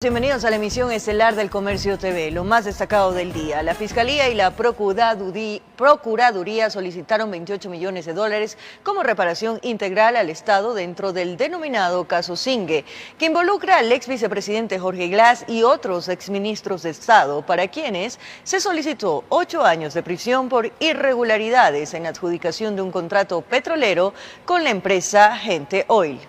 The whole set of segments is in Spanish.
Bienvenidos a la emisión estelar del Comercio TV. Lo más destacado del día: la Fiscalía y la Procuraduría solicitaron 28 millones de dólares como reparación integral al Estado dentro del denominado caso Zingue, que involucra al ex vicepresidente Jorge Glass y otros exministros de Estado, para quienes se solicitó 8 años de prisión por irregularidades en la adjudicación de un contrato petrolero con la empresa Gente Oil.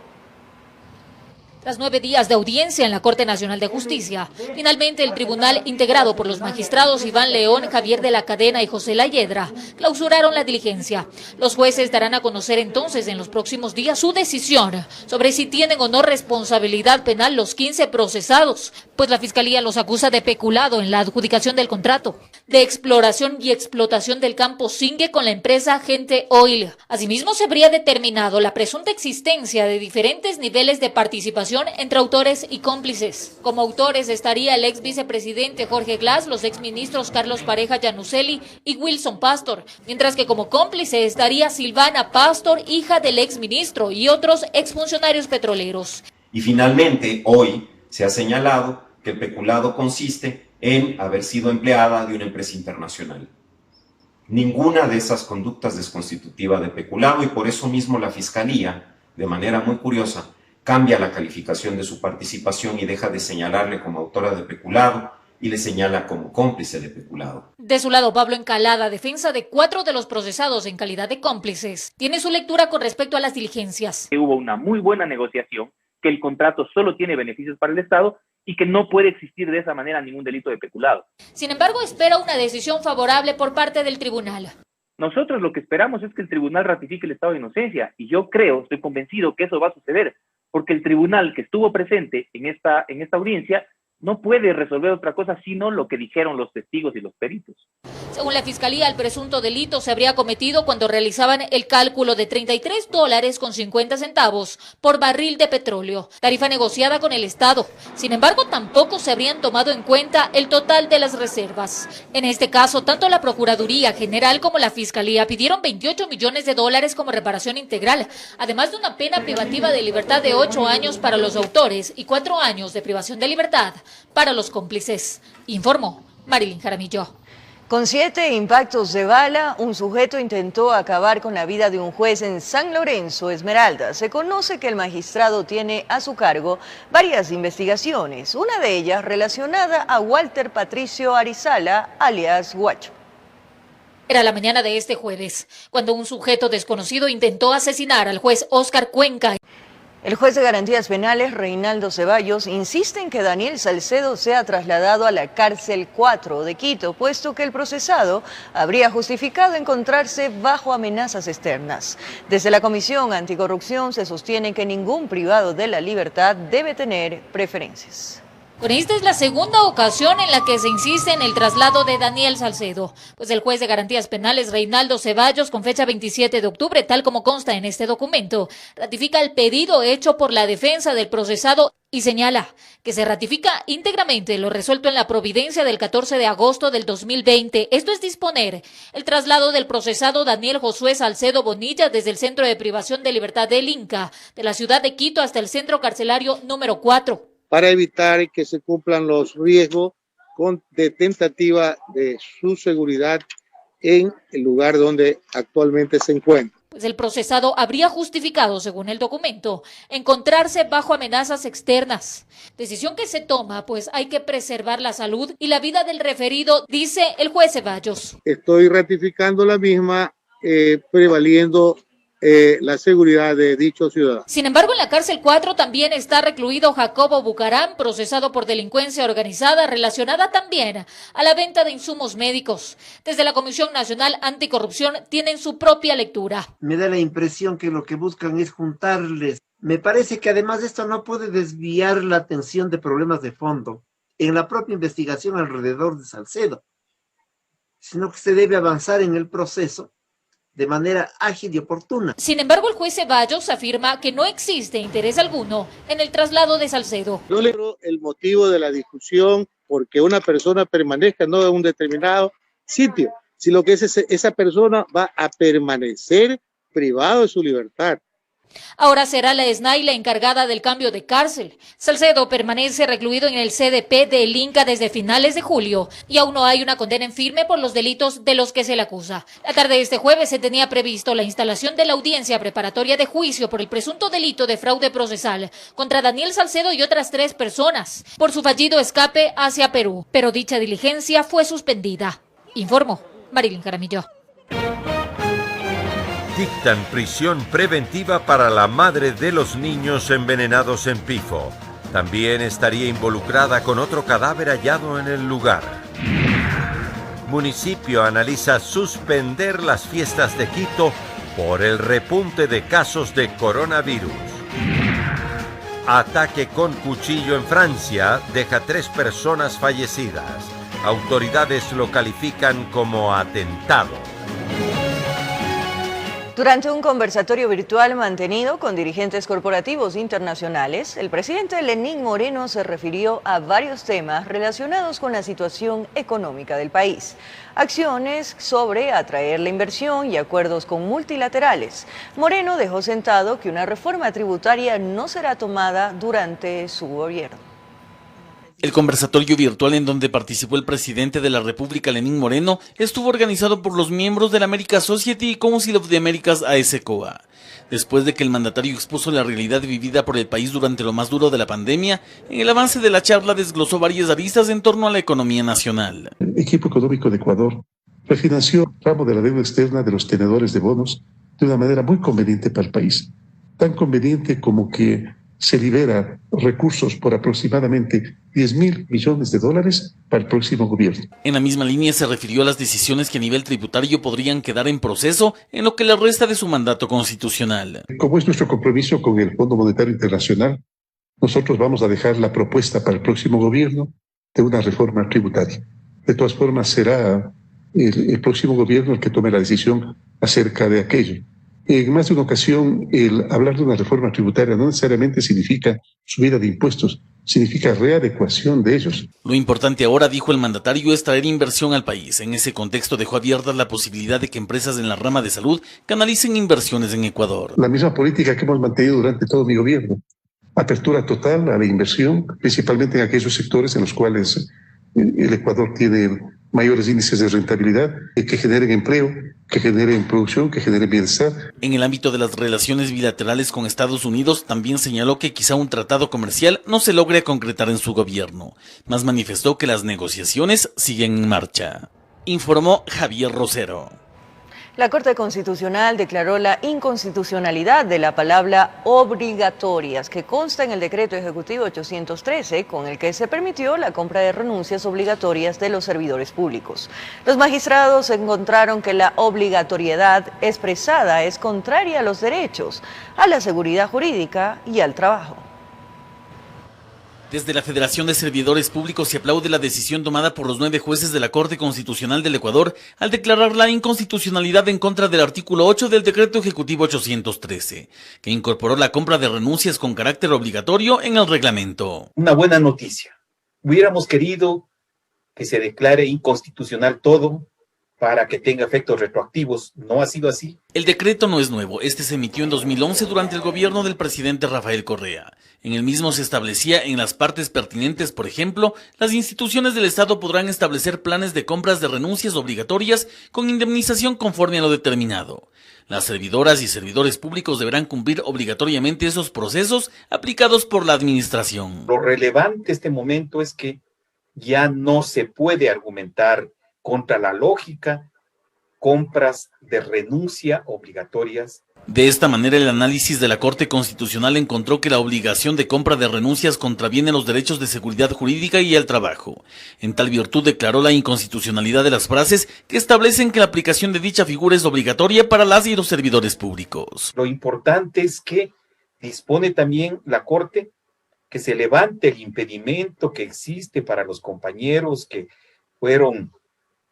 Tras 9 días de audiencia en la Corte Nacional de Justicia, finalmente el tribunal, integrado por los magistrados Iván León, Javier de la Cadena y José Layedra, clausuraron la diligencia. Los jueces darán a conocer entonces en los próximos días su decisión sobre si tienen o no responsabilidad penal los 15 procesados, pues la Fiscalía los acusa de peculado en la adjudicación del contrato, de exploración y explotación del campo Zingue con la empresa Gente Oil. Asimismo, se habría determinado la presunta existencia de diferentes niveles de participación entre autores y cómplices. Como autores estaría el ex vicepresidente Jorge Glass, los exministros Carlos Pareja Yanuseli y Wilson Pastor, mientras que como cómplice estaría Silvana Pastor, hija del exministro, y otros exfuncionarios petroleros. Y finalmente, hoy se ha señalado que el peculado consiste en haber sido empleada de una empresa internacional. Ninguna de esas conductas es constitutiva de peculado, y por eso mismo la Fiscalía, de manera muy curiosa, cambia la calificación de su participación y deja de señalarle como autora de peculado y le señala como cómplice de peculado. De su lado, Pablo Encalada, defensa de 4 de los procesados en calidad de cómplices, tiene su lectura con respecto a las diligencias. Hubo una muy buena negociación, que el contrato solo tiene beneficios para el Estado y que no puede existir de esa manera ningún delito de peculado. Sin embargo, espera una decisión favorable por parte del tribunal. Nosotros lo que esperamos es que el tribunal ratifique el estado de inocencia, y yo creo, estoy convencido que eso va a suceder, porque el tribunal que estuvo presente en esta audiencia no puede resolver otra cosa sino lo que dijeron los testigos y los peritos. Según la Fiscalía, el presunto delito se habría cometido cuando realizaban el cálculo de $33.50 por barril de petróleo, tarifa negociada con el Estado. Sin embargo, tampoco se habrían tomado en cuenta el total de las reservas. En este caso, tanto la Procuraduría General como la Fiscalía pidieron 28 millones de dólares como reparación integral, además de una pena privativa de libertad de 8 años para los autores y 4 años de privación de libertad para los cómplices, informó Marilyn Jaramillo. Con 7 impactos de bala, un sujeto intentó acabar con la vida de un juez en San Lorenzo, Esmeralda. Se conoce que el magistrado tiene a su cargo varias investigaciones, una de ellas relacionada a Walter Patricio Arizala, alias Guacho. Era la mañana de este jueves, cuando un sujeto desconocido intentó asesinar al juez Óscar Cuenca. El juez de Garantías Penales, Reinaldo Ceballos, insiste en que Daniel Salcedo sea trasladado a la cárcel 4 de Quito, puesto que el procesado habría justificado encontrarse bajo amenazas externas. Desde la Comisión Anticorrupción se sostiene que ningún privado de la libertad debe tener preferencias. Con esta es la segunda ocasión en la que se insiste en el traslado de Daniel Salcedo, pues el juez de Garantías Penales, Reinaldo Ceballos, con fecha 27 de octubre, tal como consta en este documento, ratifica el pedido hecho por la defensa del procesado y señala que se ratifica íntegramente lo resuelto en la providencia del 14 de agosto del 2020. Esto es disponer el traslado del procesado Daniel Josué Salcedo Bonilla desde el Centro de Privación de Libertad del Inca, de la ciudad de Quito, hasta el centro carcelario número 4. Para evitar que se cumplan los riesgos de tentativa de su seguridad en el lugar donde actualmente se encuentra. Pues el procesado habría justificado, según el documento, encontrarse bajo amenazas externas. Decisión que se toma, pues hay que preservar la salud y la vida del referido, dice el juez Ceballos. Estoy ratificando la misma, prevaliendo la seguridad de dicho ciudadano. Sin embargo, en la cárcel 4 también está recluido Jacobo Bucaram, procesado por delincuencia organizada relacionada también a la venta de insumos médicos. Desde la Comisión Nacional Anticorrupción tienen su propia lectura. Me da la impresión que lo que buscan es juntarles. Me parece que además esto no puede desviar la atención de problemas de fondo en la propia investigación alrededor de Salcedo, sino que se debe avanzar en el proceso de manera ágil y oportuna. Sin embargo, el juez Ceballos afirma que no existe interés alguno en el traslado de Salcedo. Yo le digo el motivo de la discusión, porque una persona permanezca no en un determinado sitio, sino que esa persona va a permanecer privado de su libertad. Ahora será la SNAI la encargada del cambio de cárcel. Salcedo permanece recluido en el CDP del Inca desde finales de julio y aún no hay una condena en firme por los delitos de los que se le acusa. La tarde de este jueves se tenía previsto la instalación de la audiencia preparatoria de juicio por el presunto delito de fraude procesal contra Daniel Salcedo y otras 3 personas por su fallido escape hacia Perú, pero dicha diligencia fue suspendida. Informó Marilyn Jaramillo. Dictan prisión preventiva para la madre de los niños envenenados en Pifo. También estaría involucrada con otro cadáver hallado en el lugar. Municipio analiza suspender las fiestas de Quito por el repunte de casos de coronavirus. Ataque con cuchillo en Francia deja 3 personas fallecidas. Autoridades lo califican como atentado. Durante un conversatorio virtual mantenido con dirigentes corporativos internacionales, el presidente Lenín Moreno se refirió a varios temas relacionados con la situación económica del país, acciones sobre atraer la inversión y acuerdos con multilaterales. Moreno dejó sentado que una reforma tributaria no será tomada durante su gobierno. El conversatorio virtual en donde participó el presidente de la República, Lenín Moreno, estuvo organizado por los miembros de la America Society y Council of the Americas ASCOA. Después de que el mandatario expuso la realidad vivida por el país durante lo más duro de la pandemia, en el avance de la charla desglosó varias aristas en torno a la economía nacional. El equipo económico de Ecuador refinanció el ramo de la deuda externa de los tenedores de bonos de una manera muy conveniente para el país. Tan conveniente como que se libera recursos por aproximadamente $10.000 millones para el próximo gobierno. En la misma línea se refirió a las decisiones que a nivel tributario podrían quedar en proceso en lo que le resta de su mandato constitucional. Como es nuestro compromiso con el Fondo Monetario Internacional, nosotros vamos a dejar la propuesta para el próximo gobierno de una reforma tributaria. De todas formas, será el próximo gobierno el que tome la decisión acerca de aquello. En más de una ocasión, el hablar de una reforma tributaria no necesariamente significa subida de impuestos, significa readecuación de ellos. Lo importante ahora, dijo el mandatario, es traer inversión al país. En ese contexto dejó abierta la posibilidad de que empresas en la rama de salud canalicen inversiones en Ecuador. La misma política que hemos mantenido durante todo mi gobierno. Apertura total a la inversión, principalmente en aquellos sectores en los cuales el Ecuador tiene mayores índices de rentabilidad, que generen empleo, que generen producción, que generen bienestar. En el ámbito de las relaciones bilaterales con Estados Unidos, también señaló que quizá un tratado comercial no se logre concretar en su gobierno, mas manifestó que las negociaciones siguen en marcha. Informó Javier Rosero. La Corte Constitucional declaró la inconstitucionalidad de la palabra obligatorias, que consta en el Decreto Ejecutivo 813, con el que se permitió la compra de renuncias obligatorias de los servidores públicos. Los magistrados encontraron que la obligatoriedad expresada es contraria a los derechos, a la seguridad jurídica y al trabajo. Desde la Federación de Servidores Públicos se aplaude la decisión tomada por los 9 jueces de la Corte Constitucional del Ecuador al declarar la inconstitucionalidad en contra del artículo 8 del Decreto Ejecutivo 813, que incorporó la compra de renuncias con carácter obligatorio en el reglamento. Una buena noticia. Hubiéramos querido que se declare inconstitucional todo para que tenga efectos retroactivos. No ha sido así. El decreto no es nuevo. Este se emitió en 2011 durante el gobierno del presidente Rafael Correa. En el mismo se establecía en las partes pertinentes, por ejemplo, las instituciones del Estado podrán establecer planes de compras de renuncias obligatorias con indemnización conforme a lo determinado. Las servidoras y servidores públicos deberán cumplir obligatoriamente esos procesos aplicados por la administración. Lo relevante de este momento es que ya no se puede argumentar contra la lógica, compras de renuncia obligatorias. De esta manera, el análisis de la Corte Constitucional encontró que la obligación de compra de renuncias contraviene los derechos de seguridad jurídica y el trabajo. En tal virtud, declaró la inconstitucionalidad de las frases que establecen que la aplicación de dicha figura es obligatoria para las y los servidores públicos. Lo importante es que dispone también la Corte que se levante el impedimento que existe para los compañeros que fueron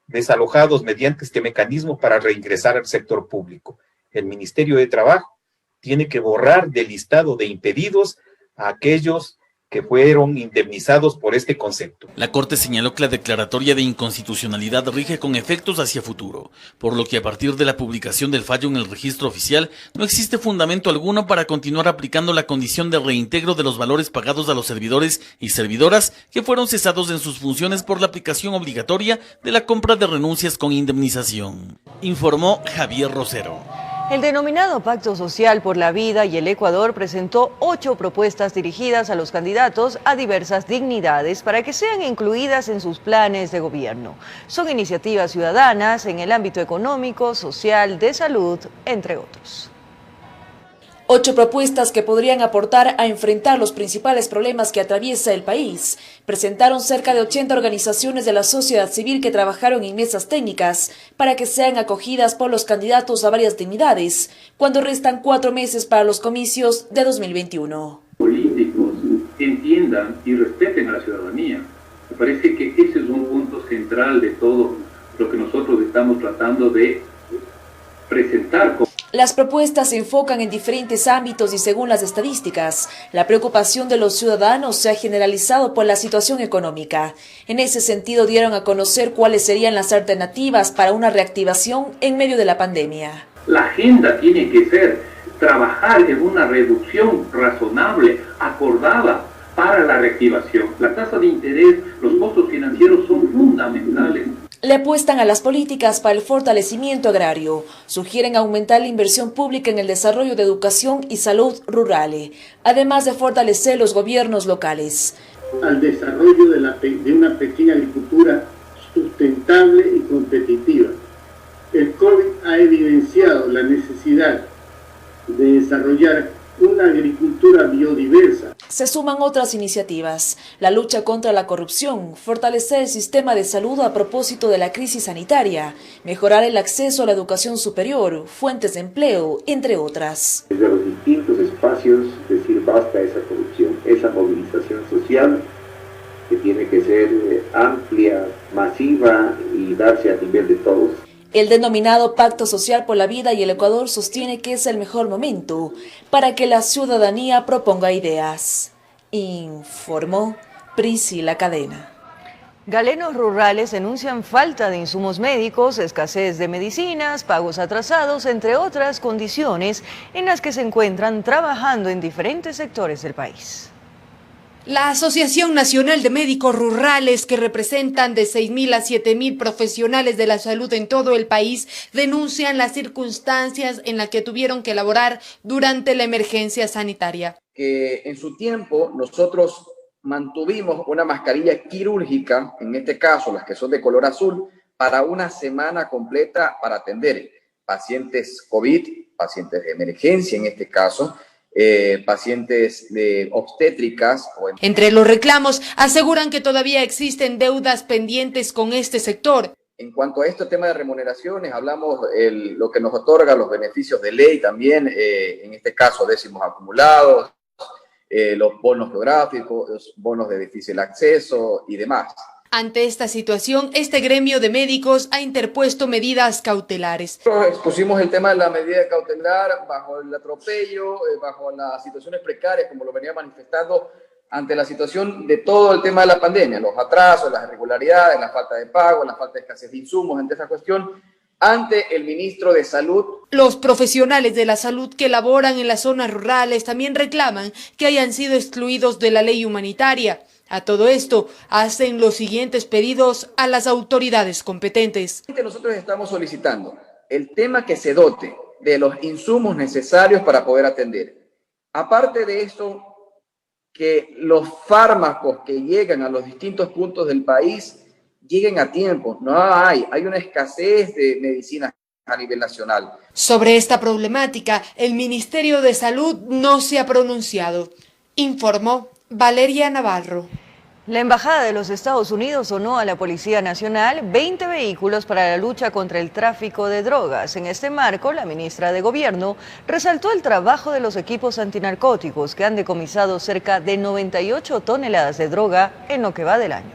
desalojados mediante este mecanismo para reingresar al sector público. El Ministerio de Trabajo tiene que borrar del listado de impedidos a aquellos que fueron indemnizados por este concepto. La Corte señaló que la declaratoria de inconstitucionalidad rige con efectos hacia futuro, por lo que a partir de la publicación del fallo en el registro oficial no existe fundamento alguno para continuar aplicando la condición de reintegro de los valores pagados a los servidores y servidoras que fueron cesados en sus funciones por la aplicación obligatoria de la compra de renuncias con indemnización, informó Javier Rosero. El denominado Pacto Social por la Vida y el Ecuador presentó 8 propuestas dirigidas a los candidatos a diversas dignidades para que sean incluidas en sus planes de gobierno. Son iniciativas ciudadanas en el ámbito económico, social, de salud, entre otros. 8 propuestas que podrían aportar a enfrentar los principales problemas que atraviesa el país. Presentaron cerca de 80 organizaciones de la sociedad civil que trabajaron en mesas técnicas para que sean acogidas por los candidatos a varias dignidades, cuando restan 4 meses para los comicios de 2021. Políticos entiendan y respeten a la ciudadanía. Me parece que ese es un punto central de todo lo que nosotros estamos tratando de presentar. Las propuestas se enfocan en diferentes ámbitos y según las estadísticas, la preocupación de los ciudadanos se ha generalizado por la situación económica. En ese sentido dieron a conocer cuáles serían las alternativas para una reactivación en medio de la pandemia. La agenda tiene que ser trabajar en una reducción razonable, acordada para la reactivación. La tasa de interés, los costos financieros son fundamentales. Le apuestan a las políticas para el fortalecimiento agrario. Sugieren aumentar la inversión pública en el desarrollo de educación y salud rural, además de fortalecer los gobiernos locales. Al desarrollo de una pequeña agricultura sustentable y competitiva. El COVID ha evidenciado la necesidad de desarrollar una agricultura biodiversa. Se suman otras iniciativas, la lucha contra la corrupción, fortalecer el sistema de salud a propósito de la crisis sanitaria, mejorar el acceso a la educación superior, fuentes de empleo, entre otras. Desde los distintos espacios, decir basta a esa corrupción, esa movilización social que tiene que ser amplia, masiva y darse a nivel de todos. El denominado Pacto Social por la Vida y el Ecuador sostiene que es el mejor momento para que la ciudadanía proponga ideas. Informó Priscila Cadena. Galenos rurales denuncian falta de insumos médicos, escasez de medicinas, pagos atrasados, entre otras condiciones en las que se encuentran trabajando en diferentes sectores del país. La Asociación Nacional de Médicos Rurales, que representan de 6.000 a 7.000 profesionales de la salud en todo el país, denuncian las circunstancias en las que tuvieron que laborar durante la emergencia sanitaria. Que en su tiempo nosotros mantuvimos una mascarilla quirúrgica, en este caso las que son de color azul, para una semana completa para atender pacientes COVID, pacientes de emergencia en este caso, pacientes de obstétricas. Entre los reclamos aseguran que todavía existen deudas pendientes con este sector. En cuanto a este tema de remuneraciones, hablamos lo que nos otorga los beneficios de ley también, en este caso décimos acumulados, los bonos geográficos, los bonos de difícil acceso y demás. Ante esta situación, este gremio de médicos ha interpuesto medidas cautelares. Expusimos el tema de la medida cautelar bajo el atropello, bajo las situaciones precarias, como lo venía manifestando ante la situación de todo el tema de la pandemia, los atrasos, las irregularidades, la falta de pago, la falta de escasez de insumos, ante esa cuestión, ante el ministro de Salud. Los profesionales de la salud que laboran en las zonas rurales también reclaman que hayan sido excluidos de la ley humanitaria. A todo esto, hacen los siguientes pedidos a las autoridades competentes. Nosotros estamos solicitando el tema que se dote de los insumos necesarios para poder atender. Aparte de eso, que los fármacos que llegan a los distintos puntos del país lleguen a tiempo. No hay una escasez de medicinas a nivel nacional. Sobre esta problemática, el Ministerio de Salud no se ha pronunciado, informó Valeria Navarro. La Embajada de los Estados Unidos donó a la Policía Nacional 20 vehículos para la lucha contra el tráfico de drogas. En este marco, la ministra de Gobierno resaltó el trabajo de los equipos antinarcóticos que han decomisado cerca de 98 toneladas de droga en lo que va del año.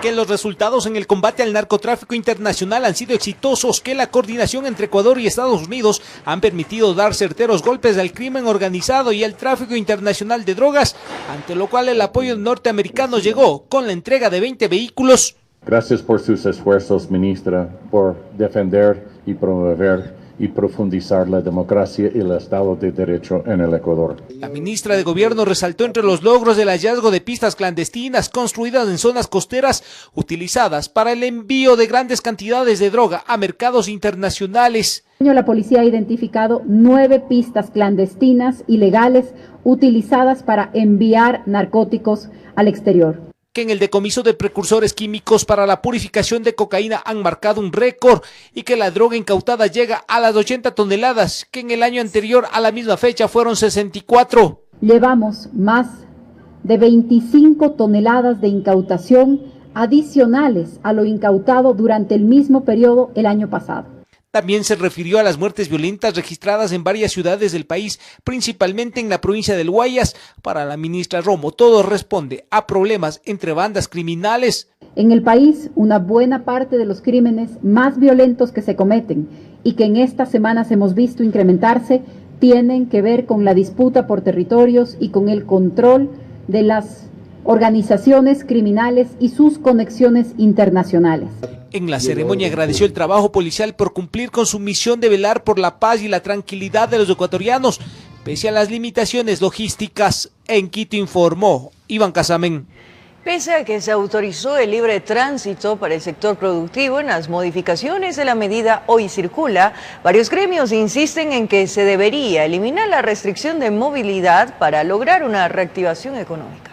que los resultados en el combate al narcotráfico internacional han sido exitosos, que la coordinación entre Ecuador y Estados Unidos han permitido dar certeros golpes al crimen organizado y al tráfico internacional de drogas, ante lo cual el apoyo norteamericano llegó con la entrega de 20 vehículos. Gracias por sus esfuerzos, ministra, por defender y promover y profundizar la democracia y el Estado de Derecho en el Ecuador. La ministra de Gobierno resaltó entre los logros el hallazgo de pistas clandestinas construidas en zonas costeras utilizadas para el envío de grandes cantidades de droga a mercados internacionales. La policía ha identificado 9 pistas clandestinas ilegales utilizadas para enviar narcóticos al exterior. Que en el decomiso de precursores químicos para la purificación de cocaína han marcado un récord y que la droga incautada llega a las 80 toneladas, que en el año anterior a la misma fecha fueron 64. Llevamos más de 25 toneladas de incautación adicionales a lo incautado durante el mismo periodo el año pasado. También se refirió a las muertes violentas registradas en varias ciudades del país, principalmente en la provincia del Guayas. Para la ministra Romo, todo responde a problemas entre bandas criminales. En el país, una buena parte de los crímenes más violentos que se cometen y que en estas semanas hemos visto incrementarse, tienen que ver con la disputa por territorios y con el control de las organizaciones criminales y sus conexiones internacionales. En la ceremonia agradeció el trabajo policial por cumplir con su misión de velar por la paz y la tranquilidad de los ecuatorianos, pese a las limitaciones logísticas. En Quito informó Iván Casamen. Pese a que se autorizó el libre tránsito para el sector productivo en las modificaciones de la medida Hoy Circula, varios gremios insisten en que se debería eliminar la restricción de movilidad para lograr una reactivación económica.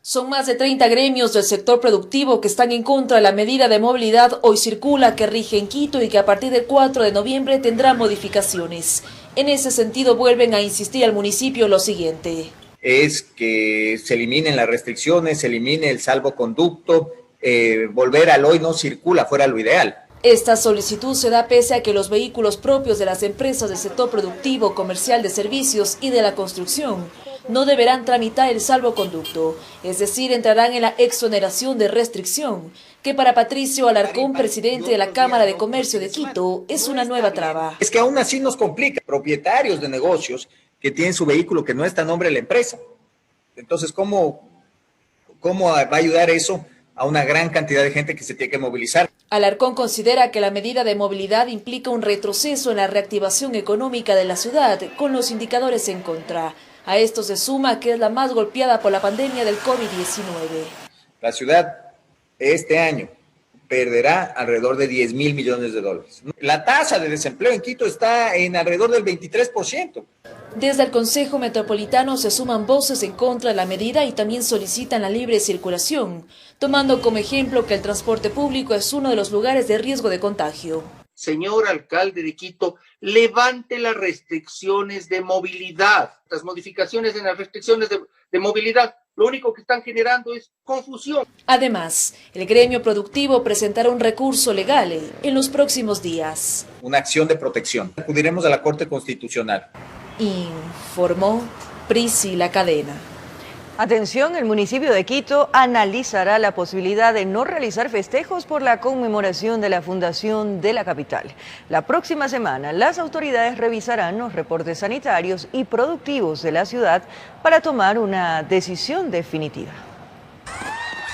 Son más de 30 gremios del sector productivo que están en contra de la medida de movilidad Hoy Circula que rige en Quito y que a partir del 4 de noviembre tendrá modificaciones. En ese sentido vuelven a insistir al municipio lo siguiente. Es que se eliminen las restricciones, se elimine el salvoconducto, volver al Hoy No Circula fuera lo ideal. Esta solicitud se da pese a que los vehículos propios de las empresas del sector productivo, comercial, de servicios y de la construcción no deberán tramitar el salvoconducto, es decir, entrarán en la exoneración de restricción, que para Patricio Alarcón, presidente de la Cámara de Comercio de Quito, es una nueva traba. Es que aún así nos complica. Propietarios de negocios que tienen su vehículo que no está a nombre de la empresa. Entonces, ¿cómo va a ayudar eso a una gran cantidad de gente que se tiene que movilizar? Alarcón considera que la medida de movilidad implica un retroceso en la reactivación económica de la ciudad, con los indicadores en contra. A esto se suma que es la más golpeada por la pandemia del COVID-19. La ciudad este año perderá alrededor de 10.000 millones de dólares. La tasa de desempleo en Quito está en alrededor del 23%. Desde el Consejo Metropolitano se suman voces en contra de la medida y también solicitan la libre circulación, tomando como ejemplo que el transporte público es uno de los lugares de riesgo de contagio. Señor alcalde de Quito, levante las restricciones de movilidad. Las modificaciones en las restricciones de movilidad lo único que están generando es confusión. Además, el gremio productivo presentará un recurso legal en los próximos días. Una acción de protección. Acudiremos a la Corte Constitucional. Informó Priscila Cadena. Atención, el municipio de Quito analizará la posibilidad de no realizar festejos por la conmemoración de la fundación de la capital. La próxima semana, las autoridades revisarán los reportes sanitarios y productivos de la ciudad para tomar una decisión definitiva.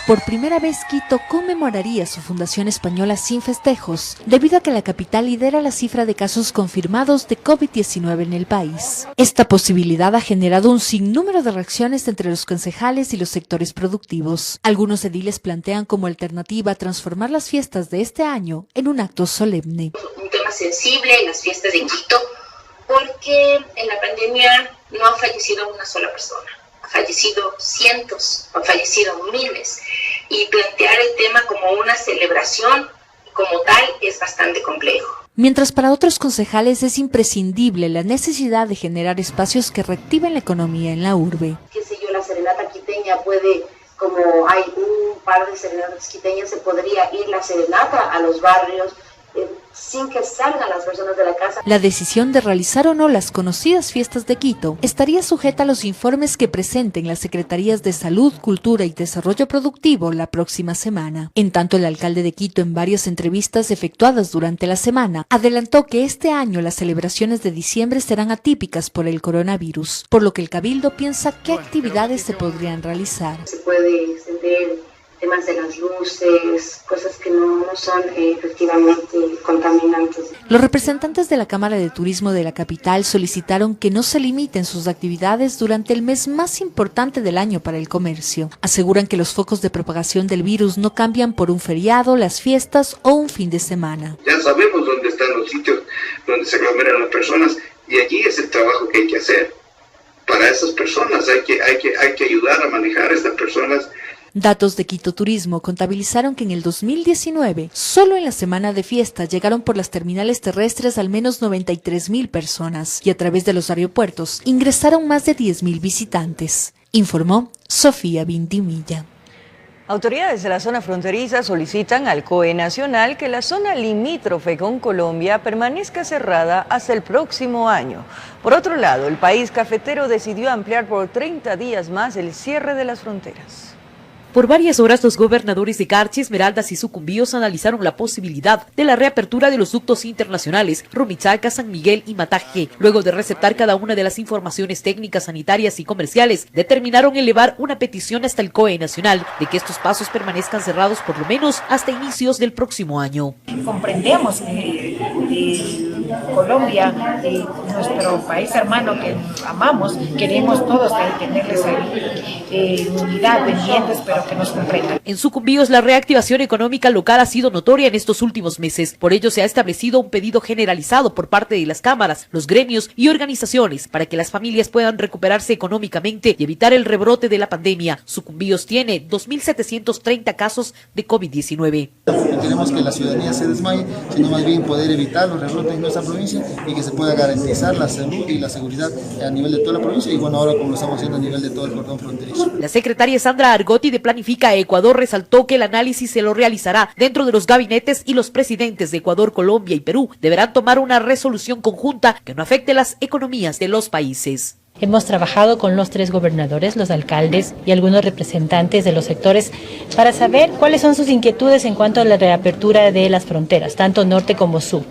Por primera vez, Quito conmemoraría su fundación española sin festejos, debido a que la capital lidera la cifra de casos confirmados de COVID-19 en el país. Esta posibilidad ha generado un sinnúmero de reacciones entre los concejales y los sectores productivos. Algunos ediles plantean como alternativa transformar las fiestas de este año en un acto solemne. Un tema sensible en las fiestas de Quito, porque en la pandemia no ha fallecido una sola persona. Han fallecido cientos, han fallecido miles, y plantear el tema como una celebración como tal es bastante complejo. Mientras para otros concejales es imprescindible la necesidad de generar espacios que reactiven la economía en la urbe. Qué sé yo, la serenata quiteña puede, como hay un par de serenatas quiteñas, se podría ir la serenata a los barrios sin que salgan las personas de la casa. La decisión de realizar o no las conocidas fiestas de Quito estaría sujeta a los informes que presenten las Secretarías de Salud, Cultura y Desarrollo Productivo la próxima semana. En tanto, el alcalde de Quito, en varias entrevistas efectuadas durante la semana, adelantó que este año las celebraciones de diciembre serán atípicas por el coronavirus, por lo que el Cabildo piensa qué actividades se podrían realizar. Se puede extender temas de las luces, cosas que no son efectivamente contaminantes. Los representantes de la Cámara de Turismo de la capital solicitaron que no se limiten sus actividades durante el mes más importante del año para el comercio. Aseguran que los focos de propagación del virus no cambian por un feriado, las fiestas o un fin de semana. Ya sabemos dónde están los sitios donde se aglomeran las personas y allí es el trabajo que hay que hacer. Para esas personas hay que ayudar a manejar a estas personas. Datos de Quito Turismo contabilizaron que en el 2019, solo en la semana de fiesta, llegaron por las terminales terrestres al menos 93.000 personas y a través de los aeropuertos ingresaron más de 10.000 visitantes, informó Sofía Vintimilla. Autoridades de la zona fronteriza solicitan al COE Nacional que la zona limítrofe con Colombia permanezca cerrada hasta el próximo año. Por otro lado, el país cafetero decidió ampliar por 30 días más el cierre de las fronteras. Por varias horas, los gobernadores de Carchi, Esmeraldas y Sucumbíos analizaron la posibilidad de la reapertura de los ductos internacionales Rumichaca, San Miguel y Mataje. Luego de receptar cada una de las informaciones técnicas, sanitarias y comerciales, determinaron elevar una petición hasta el COE Nacional de que estos pasos permanezcan cerrados por lo menos hasta inicios del próximo año. Comprendemos que Colombia, nuestro país hermano que amamos, queremos todos tenerles ahí unidad, pendientes, pero que nos comprendan. En Sucumbíos, la reactivación económica local ha sido notoria en estos últimos meses. Por ello, se ha establecido un pedido generalizado por parte de las cámaras, los gremios y organizaciones para que las familias puedan recuperarse económicamente y evitar el rebrote de la pandemia. Sucumbíos tiene 2.730 casos de COVID-19. No queremos que la ciudadanía se desmaye, sino más bien poder evitar los rebrotes en nuestra provincia y que se pueda garantizar la salud y la seguridad a nivel de toda la provincia y bueno, ahora como lo estamos haciendo a nivel de todo el cordón fronterizo. La secretaria Sandra Argotti de Planifica Ecuador resaltó que el análisis se lo realizará dentro de los gabinetes y los presidentes de Ecuador, Colombia y Perú deberán tomar una resolución conjunta que no afecte las economías de los países. Hemos trabajado con los 3 gobernadores, los alcaldes y algunos representantes de los sectores para saber cuáles son sus inquietudes en cuanto a la reapertura de las fronteras, tanto norte como sur.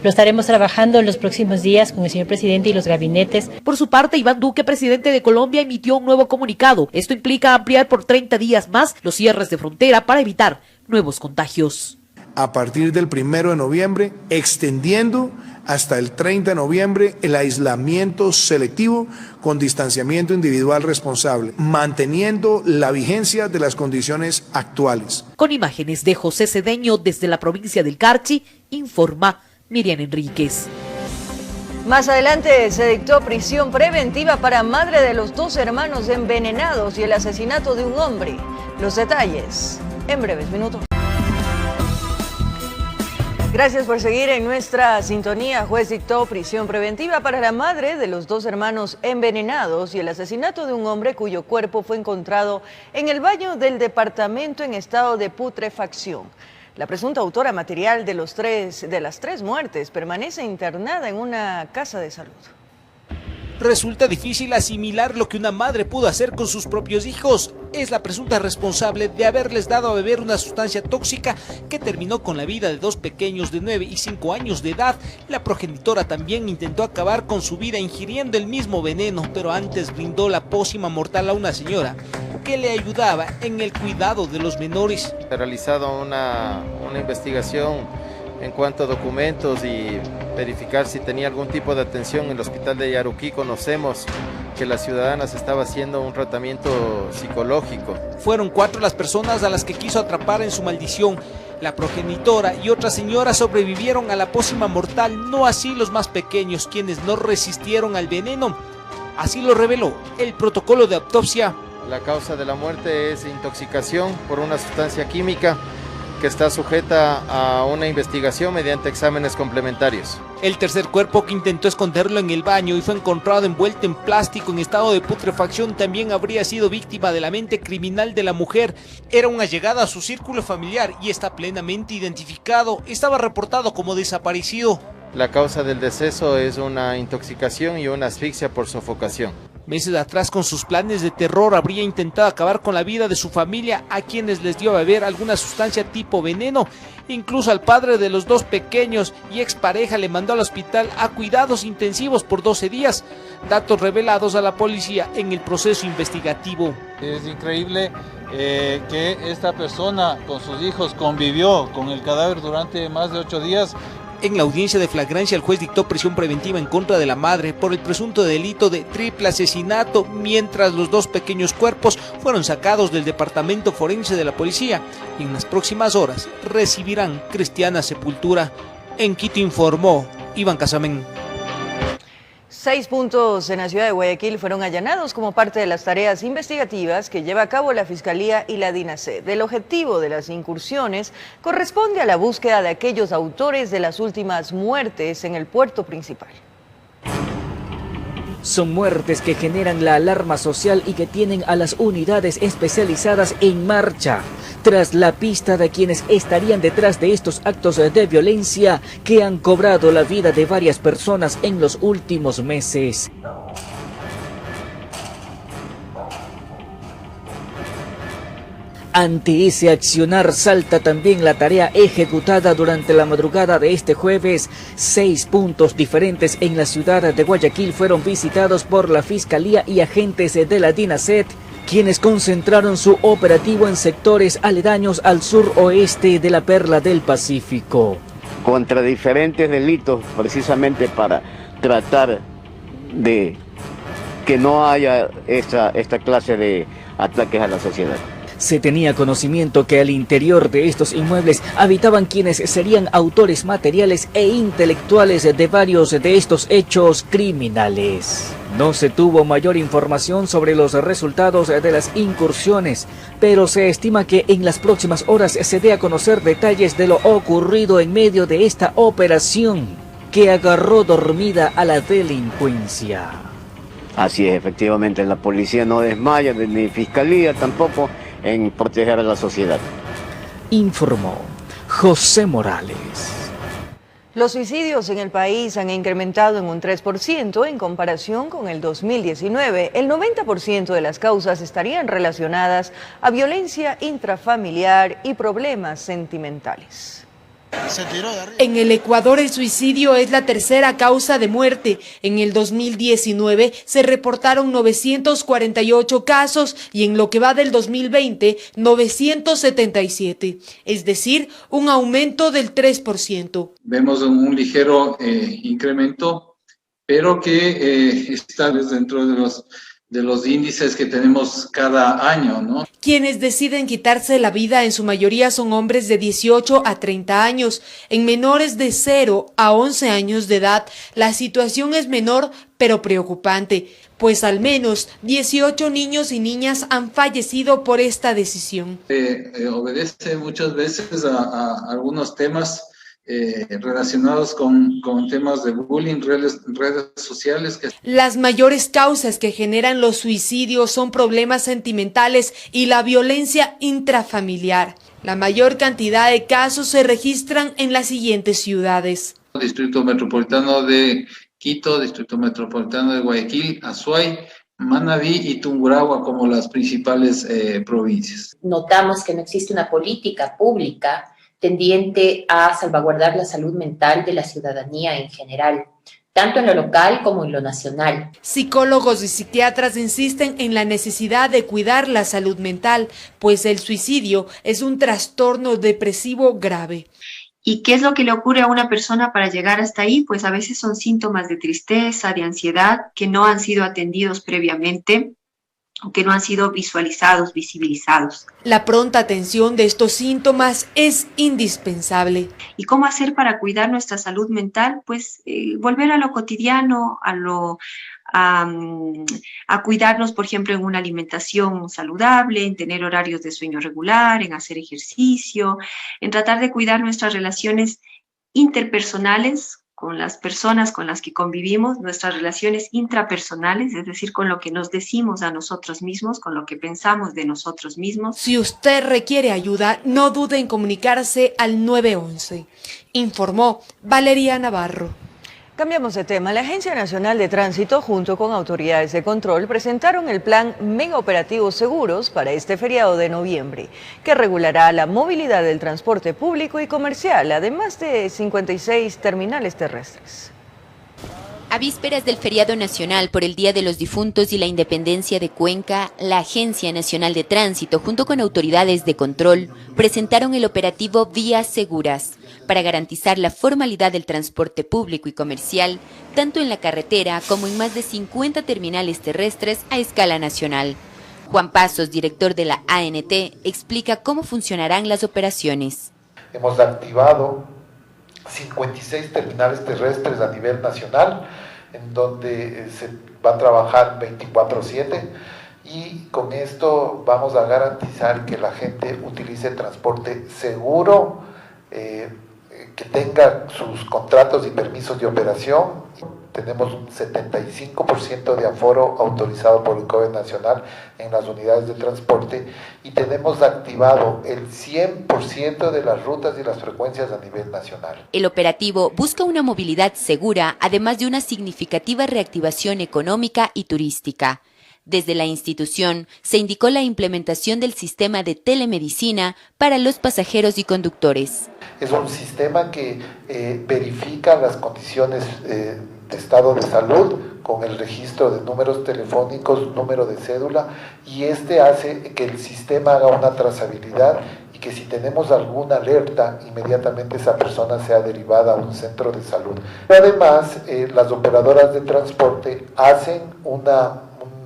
Lo estaremos trabajando en los próximos días con el señor presidente y los gabinetes. Por su parte, Iván Duque, presidente de Colombia, emitió un nuevo comunicado. Esto implica ampliar por 30 días más los cierres de frontera para evitar nuevos contagios. A partir del 1 de noviembre, extendiendo hasta el 30 de noviembre el aislamiento selectivo con distanciamiento individual responsable, manteniendo la vigencia de las condiciones actuales. Con imágenes de José Cedeño desde la provincia del Carchi, informa Miriam Enríquez. Más adelante se dictó prisión preventiva para madre de los 2 hermanos envenenados y el asesinato de un hombre. Los detalles en breves minutos. Gracias por seguir en nuestra sintonía. Juez dictó prisión preventiva para la madre de los 2 hermanos envenenados y el asesinato de un hombre cuyo cuerpo fue encontrado en el baño del departamento en estado de putrefacción. La presunta autora material de las 3 muertes permanece internada en una casa de salud. Resulta difícil asimilar lo que una madre pudo hacer con sus propios hijos. Es la presunta responsable de haberles dado a beber una sustancia tóxica que terminó con la vida de 2 pequeños de 9 y 5 años de edad. La progenitora también intentó acabar con su vida ingiriendo el mismo veneno, pero antes brindó la pócima mortal a una señora que le ayudaba en el cuidado de los menores. He realizado una investigación en cuanto a documentos y verificar si tenía algún tipo de atención en el hospital de Yaruquí. Conocemos que la ciudadana se estaba haciendo un tratamiento psicológico. Fueron 4 las personas a las que quiso atrapar en su maldición. La progenitora y otra señora sobrevivieron a la pócima mortal, no así los más pequeños, quienes no resistieron al veneno. Así lo reveló el protocolo de autopsia. La causa de la muerte es intoxicación por una sustancia química que está sujeta a una investigación mediante exámenes complementarios. El tercer cuerpo, que intentó esconderlo en el baño y fue encontrado envuelto en plástico en estado de putrefacción, también habría sido víctima de la mente criminal de la mujer. Era un allegado a su círculo familiar y está plenamente identificado. Estaba reportado como desaparecido. La causa del deceso es una intoxicación y una asfixia por sofocación. Meses atrás, con sus planes de terror, habría intentado acabar con la vida de su familia, a quienes les dio a beber alguna sustancia tipo veneno. Incluso al padre de los dos pequeños y expareja le mandó al hospital a cuidados intensivos por 12 días. Datos revelados a la policía en el proceso investigativo. Es increíble que esta persona con sus hijos convivió con el cadáver durante más de 8 días. En la audiencia de flagrancia, el juez dictó prisión preventiva en contra de la madre por el presunto delito de triple asesinato, mientras los dos pequeños cuerpos fueron sacados del departamento forense de la policía y en las próximas horas recibirán cristiana sepultura. En Quito informó Iván Casamén. 6 puntos en la ciudad de Guayaquil fueron allanados como parte de las tareas investigativas que lleva a cabo la Fiscalía y la DINASED. El objetivo de las incursiones corresponde a la búsqueda de aquellos autores de las últimas muertes en el puerto principal. Son muertes que generan la alarma social y que tienen a las unidades especializadas en marcha, tras la pista de quienes estarían detrás de estos actos de violencia que han cobrado la vida de varias personas en los últimos meses. Ante ese accionar salta también la tarea ejecutada durante la madrugada de este jueves. 6 puntos diferentes en la ciudad de Guayaquil fueron visitados por la Fiscalía y agentes de la DINASED, quienes concentraron su operativo en sectores aledaños al suroeste de la Perla del Pacífico. Contra diferentes delitos, precisamente para tratar de que no haya esta clase de ataques a la sociedad. Se tenía conocimiento que al interior de estos inmuebles habitaban quienes serían autores materiales e intelectuales de varios de estos hechos criminales. No se tuvo mayor información sobre los resultados de las incursiones, pero se estima que en las próximas horas se dé a conocer detalles de lo ocurrido en medio de esta operación que agarró dormida a la delincuencia. Así es, efectivamente, la policía no desmaya, ni fiscalía tampoco, en proteger a la sociedad. Informó José Morales. Los suicidios en el país han incrementado en un 3% en comparación con el 2019. El 90% de las causas estarían relacionadas a violencia intrafamiliar y problemas sentimentales. En el Ecuador, el suicidio es la tercera causa de muerte. En el 2019 se reportaron 948 casos y en lo que va del 2020, 977, es decir, un aumento del 3%. Vemos un ligero incremento, pero que está dentro de los índices que tenemos cada año, ¿no? Quienes deciden quitarse la vida en su mayoría son hombres de 18 a 30 años. En menores de 0 a 11 años de edad, la situación es menor pero preocupante, pues al menos 18 niños y niñas han fallecido por esta decisión. Obedece muchas veces a algunos temas relacionados con temas de bullying, redes sociales. Las mayores causas que generan los suicidios son problemas sentimentales y la violencia intrafamiliar. La mayor cantidad de casos se registran en las siguientes ciudades: Distrito Metropolitano de Quito, Distrito Metropolitano de Guayaquil, Azuay, Manabí y Tungurahua como las principales provincias. Notamos que no existe una política pública tendiente a salvaguardar la salud mental de la ciudadanía en general, tanto en lo local como en lo nacional. Psicólogos y psiquiatras insisten en la necesidad de cuidar la salud mental, pues el suicidio es un trastorno depresivo grave. ¿Y qué es lo que le ocurre a una persona para llegar hasta ahí? Pues a veces son síntomas de tristeza, de ansiedad, que no han sido atendidos previamente, o que no han sido visualizados, visibilizados. La pronta atención de estos síntomas es indispensable. ¿Y cómo hacer para cuidar nuestra salud mental? Pues volver a lo cotidiano, a a cuidarnos, por ejemplo, en una alimentación saludable, en tener horarios de sueño regular, en hacer ejercicio, en tratar de cuidar nuestras relaciones interpersonales con las personas con las que convivimos, nuestras relaciones intrapersonales, es decir, con lo que nos decimos a nosotros mismos, con lo que pensamos de nosotros mismos. Si usted requiere ayuda, no dude en comunicarse al 911, informó Valeria Navarro. Cambiamos de tema. La Agencia Nacional de Tránsito, junto con autoridades de control, presentaron el plan Mega Operativos Seguros para este feriado de noviembre, que regulará la movilidad del transporte público y comercial, además de 56 terminales terrestres. A vísperas del feriado nacional por el Día de los Difuntos y la Independencia de Cuenca, la Agencia Nacional de Tránsito, junto con autoridades de control, presentaron el operativo Vías Seguras, para garantizar la formalidad del transporte público y comercial, tanto en la carretera como en más de 50 terminales terrestres a escala nacional. Juan Pasos, director de la ANT, explica cómo funcionarán las operaciones. Hemos activado 56 terminales terrestres a nivel nacional, en donde se va a trabajar 24/7, y con esto vamos a garantizar que la gente utilice transporte seguro, que tenga sus contratos y permisos de operación. Tenemos un 75% de aforo autorizado por el COE nacional en las unidades de transporte, y tenemos activado el 100% de las rutas y las frecuencias a nivel nacional. El operativo busca una movilidad segura, además de una significativa reactivación económica y turística. Desde la institución se indicó la implementación del sistema de telemedicina para los pasajeros y conductores. Es un sistema que verifica las condiciones de estado de salud con el registro de números telefónicos, número de cédula, y este hace que el sistema haga una trazabilidad y que si tenemos alguna alerta, inmediatamente esa persona sea derivada a un centro de salud. Además, las operadoras de transporte hacen un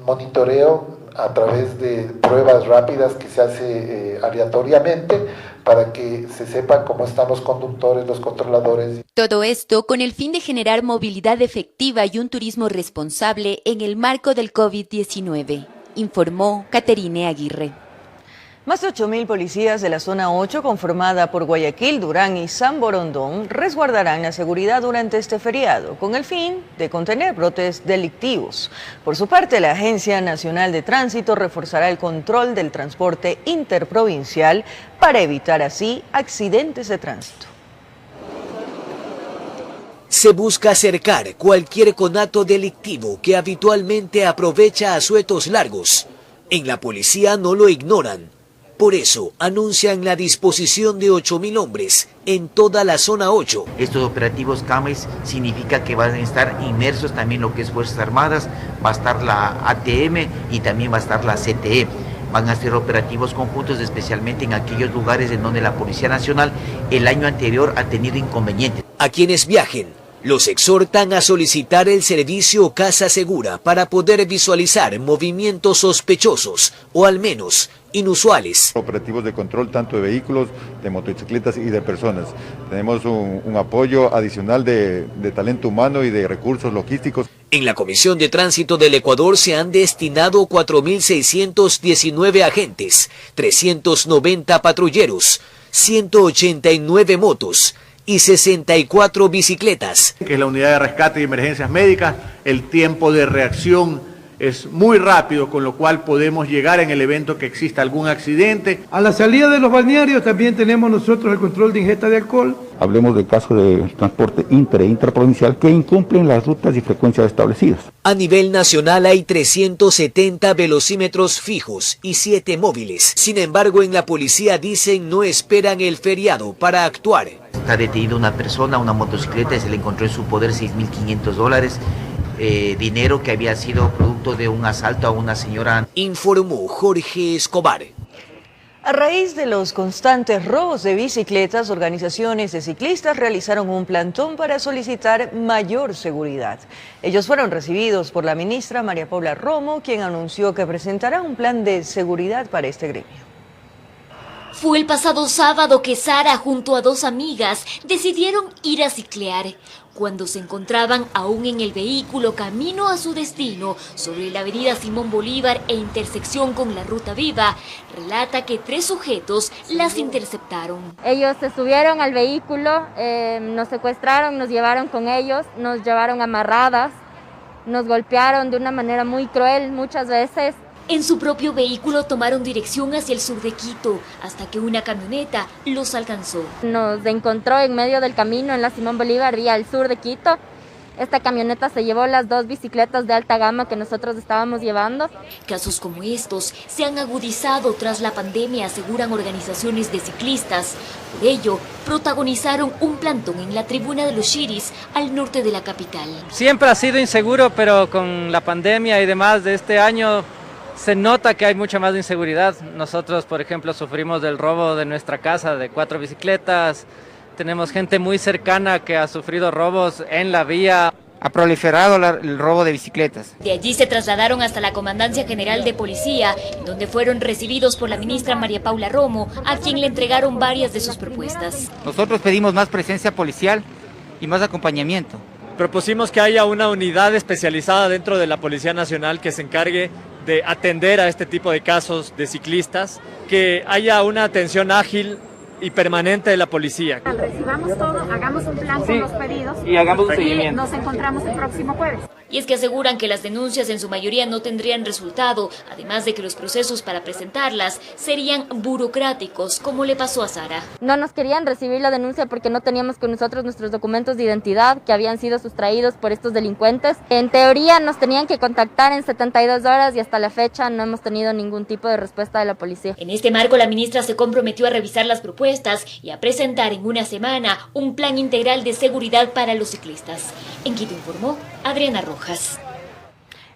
monitoreo a través de pruebas rápidas que se hace aleatoriamente, para que se sepa cómo están los conductores, los controladores. Todo esto con el fin de generar movilidad efectiva y un turismo responsable en el marco del COVID-19, informó Caterine Aguirre. Más de 8.000 policías de la zona 8, conformada por Guayaquil, Durán y San Borondón, resguardarán la seguridad durante este feriado, con el fin de contener brotes delictivos. Por su parte, la Agencia Nacional de Tránsito reforzará el control del transporte interprovincial para evitar así accidentes de tránsito. Se busca acercar cualquier conato delictivo que habitualmente aprovecha asuetos largos. En la policía no lo ignoran. Por eso anuncian la disposición de 8.000 hombres en toda la zona 8. Estos operativos CAMES significa que van a estar inmersos también lo que es Fuerzas Armadas, va a estar la ATM y también va a estar la CTE. Van a ser operativos conjuntos, especialmente en aquellos lugares en donde la Policía Nacional el año anterior ha tenido inconvenientes. A quienes viajen, los exhortan a solicitar el servicio Casa Segura para poder visualizar movimientos sospechosos o al menos inusuales. Operativos de control tanto de vehículos, de motocicletas y de personas. Tenemos un apoyo adicional de talento humano y de recursos logísticos. En la Comisión de Tránsito del Ecuador se han destinado 4.619 agentes, 390 patrulleros, 189 motos y 64 bicicletas. Que es la unidad de rescate y emergencias médicas, el tiempo de reacción es muy rápido, con lo cual podemos llegar en el evento que exista algún accidente. A la salida de los balnearios también tenemos nosotros el control de ingesta de alcohol. Hablemos del caso de transporte inter e intraprovincial que incumplen las rutas y frecuencias establecidas. A nivel nacional hay 370 velocímetros fijos y 7 móviles. Sin embargo, en la policía dicen no esperan el feriado para actuar. Está detenida una persona, una motocicleta, y se le encontró en su poder $6.500. Dinero que había sido producto de un asalto a una señora. Informó Jorge Escobar. A raíz de los constantes robos de bicicletas, organizaciones de ciclistas realizaron un plantón para solicitar mayor seguridad. Ellos fueron recibidos por la ministra María Paula Romo, quien anunció que presentará un plan de seguridad para este gremio. Fue el pasado sábado que Sara junto a dos amigas decidieron ir a ciclear. Cuando se encontraban aún en el vehículo camino a su destino, sobre la avenida Simón Bolívar e intersección con la Ruta Viva, relata que 3 sujetos las interceptaron. Ellos se subieron al vehículo, nos secuestraron, nos llevaron con ellos, nos llevaron amarradas, nos golpearon de una manera muy cruel muchas veces. En su propio vehículo tomaron dirección hacia el sur de Quito, hasta que una camioneta los alcanzó. Nos encontró en medio del camino en la Simón Bolívar, vía al sur de Quito. Esta camioneta se llevó las 2 bicicletas de alta gama que nosotros estábamos llevando. Casos como estos se han agudizado tras la pandemia, aseguran organizaciones de ciclistas. Por ello, protagonizaron un plantón en la tribuna de los Chiris, al norte de la capital. Siempre ha sido inseguro, pero con la pandemia y demás de este año se nota que hay mucha más inseguridad. Nosotros, por ejemplo, sufrimos del robo de nuestra casa de 4 bicicletas. Tenemos gente muy cercana que ha sufrido robos en la vía. Ha proliferado el robo de bicicletas. De allí se trasladaron hasta la Comandancia General de Policía, donde fueron recibidos por la ministra María Paula Romo, a quien le entregaron varias de sus propuestas. Nosotros pedimos más presencia policial y más acompañamiento. Propusimos que haya una unidad especializada dentro de la Policía Nacional que se encargue de atender a este tipo de casos de ciclistas, que haya una atención ágil y permanente de la policía. Recibamos todo, hagamos un plan con los pedidos y hagamos un seguimiento. Nos encontramos el próximo jueves. Y es que aseguran que las denuncias en su mayoría no tendrían resultado, además de que los procesos para presentarlas serían burocráticos, como le pasó a Sara. No nos querían recibir la denuncia porque no teníamos con nosotros nuestros documentos de identidad que habían sido sustraídos por estos delincuentes. En teoría nos tenían que contactar en 72 horas y hasta la fecha no hemos tenido ningún tipo de respuesta de la policía. En este marco, la ministra se comprometió a revisar las propuestas y a presentar en una semana un plan integral de seguridad para los ciclistas. En Quito informó Adriana Rojas.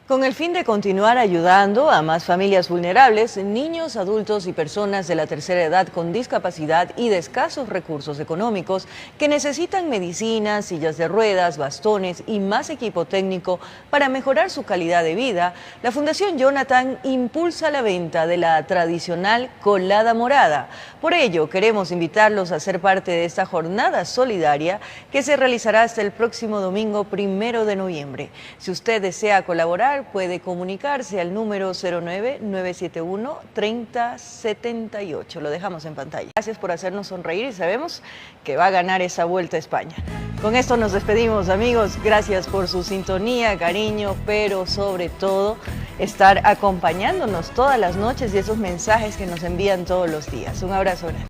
Con el fin de continuar ayudando a más familias vulnerables, niños, adultos y personas de la tercera edad con discapacidad y de escasos recursos económicos que necesitan medicinas, sillas de ruedas, bastones y más equipo técnico para mejorar su calidad de vida, la Fundación Jonathan impulsa la venta de la tradicional colada morada. Por ello, queremos invitarlos a ser parte de esta jornada solidaria que se realizará hasta el próximo domingo 1 de noviembre. Si usted desea colaborar, puede comunicarse al número 09-971-3078. Lo dejamos en pantalla. Gracias por hacernos sonreír y sabemos que va a ganar esa Vuelta a España. Con esto nos despedimos, amigos. Gracias por su sintonía, cariño, pero sobre todo estar acompañándonos todas las noches y esos mensajes que nos envían todos los días. Un abrazo grande.